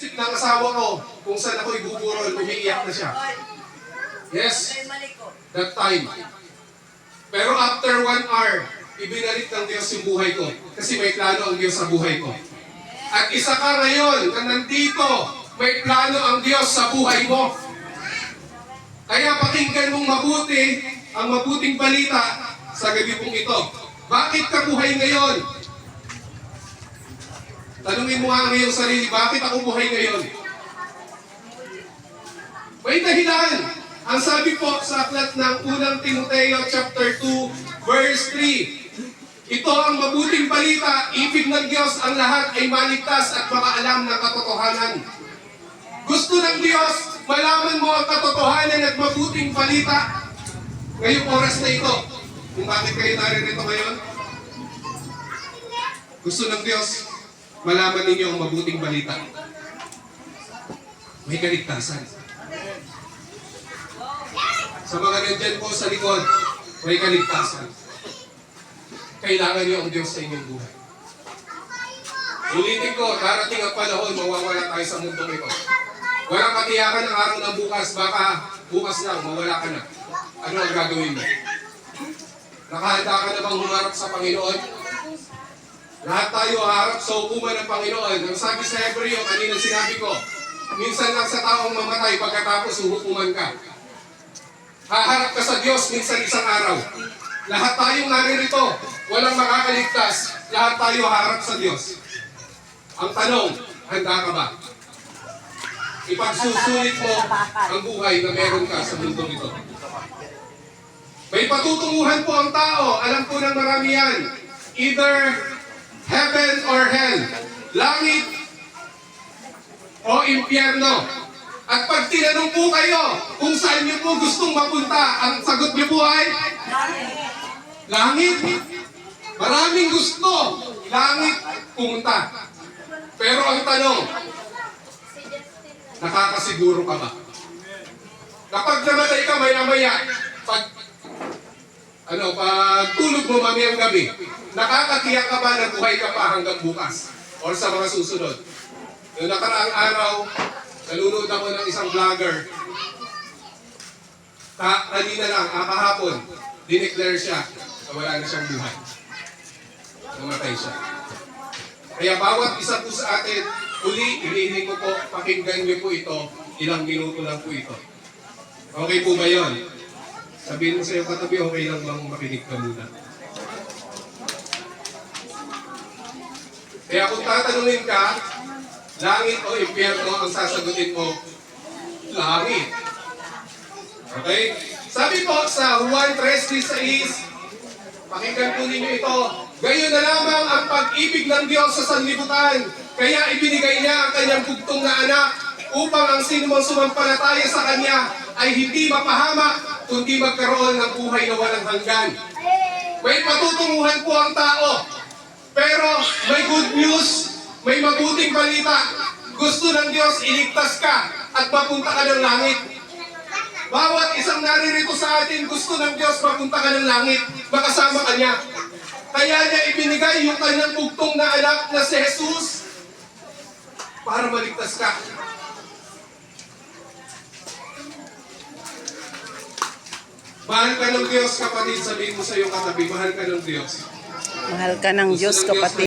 Isip ng asawa ko kung saan ako ibuburol, umiiyak na siya. Yes, that time. Pero after 1 hour, ibinalik ng Diyos yung buhay ko. Kasi may plano ang Diyos sa buhay ko. At isa ka ngayon na nandito, may plano ang Diyos sa buhay mo. Kaya pakinggan mong mabuti ang mabuting balita sa gabi pong ito. Bakit ka buhay ngayon? Tanungin mo nga ang iyong sarili, bakit ako buhay ngayon? May dahilan. Ang sabi po sa aklat ng unang Timoteo chapter 2, verse 3, ito ang mabuting balita, ibig ng Diyos ang lahat ay maligtas at makaalam ng katotohanan. Gusto ng Diyos, malaman mo ang katotohanan at mabuting balita ngayong oras na ito. Kung bakit kayo naririto ngayon? Gusto ng Diyos, malaman ninyo ang mabuting balita. May kaligtasan. Sa mga nandyan po sa likod, may kaligtasan. Kailangan niyo ang Diyos sa inyong buhay. Ulitin ko, darating ang panahon, mawawala tayo sa mundong ito. Walang katiyakan ng araw ng bukas, baka bukas lang, mawala ka na. Ano ang gagawin mo? Nakahanda ka na bang humarap sa Panginoon? Lahat tayo harap sa hukuman ng Panginoon. Ang sabi sa Hebreo, kanina sinabi ko, minsan lang sa taong mamatay, pagkatapos hukuman ka. Haharap ka sa Diyos minsan isang araw. Lahat tayong naririto, walang makakaligtas. Lahat tayo harap sa Diyos. Ang tanong, handa ka ba? Ipagsusulit mo ang buhay na meron ka sa mundong ito. May patutunguhan po ang tao. Alam po ng marami yan. Either heaven or hell. Langit o impyerno. At pag tinanong po kayo kung saan niyo po gustong mapunta, ang sagot niyo po ay langit. Maraming gusto langit pumunta. Pero ang tanong, nakakasiguro ka ba? Kapag namatay ka maya-maya, pag tulog mo mamayang gabi, nakakatiyak ka ba na buhay ka pa hanggang bukas? O sa mga susunod? Noong nakaraang araw, nalunod ako ng isang vlogger. Kanina lang, kahapon, dineclare siya na wala na siyang buhay. Namatay siya. Kaya bawat isa po sa atin, uli, inihiling ko po, pakinggan niyo po ito, ilang minuto lang po ito. Okay po ba yun? Sabihin mo sa iyong katabi, okay lang bang makinig ka muna? Kaya kung tatanungin ka, langit o impyerno ang sasagutin mo, langit. Okay? Sabi po sa Juan 3:16, pakinggan po ninyo ito, gayon na lamang ang pag-ibig ng Diyos sa sanlibutan, kaya ibinigay niya ang kanyang bugtong na anak upang ang sinumang sumampalataya sa kanya ay hindi mapahamak, kundi magkaroon ng buhay na walang hanggan. May patutunguhan po ang tao, pero may good news, may mabuting balita. Gusto ng Diyos iligtas ka at mapunta ka ng langit. Bawat isang naririto sa atin, gusto ng Diyos mapunta ka ng langit, makasama ka niya. Kaya niya ibinigay yung kanyang bugtong na anak na si Jesus para maligtas ka. Mahal ka ng Diyos, kapatid. Sabihin mo sa iyong katabi, mahal ka ng Diyos. Mahal ka ng Diyos, kapatid.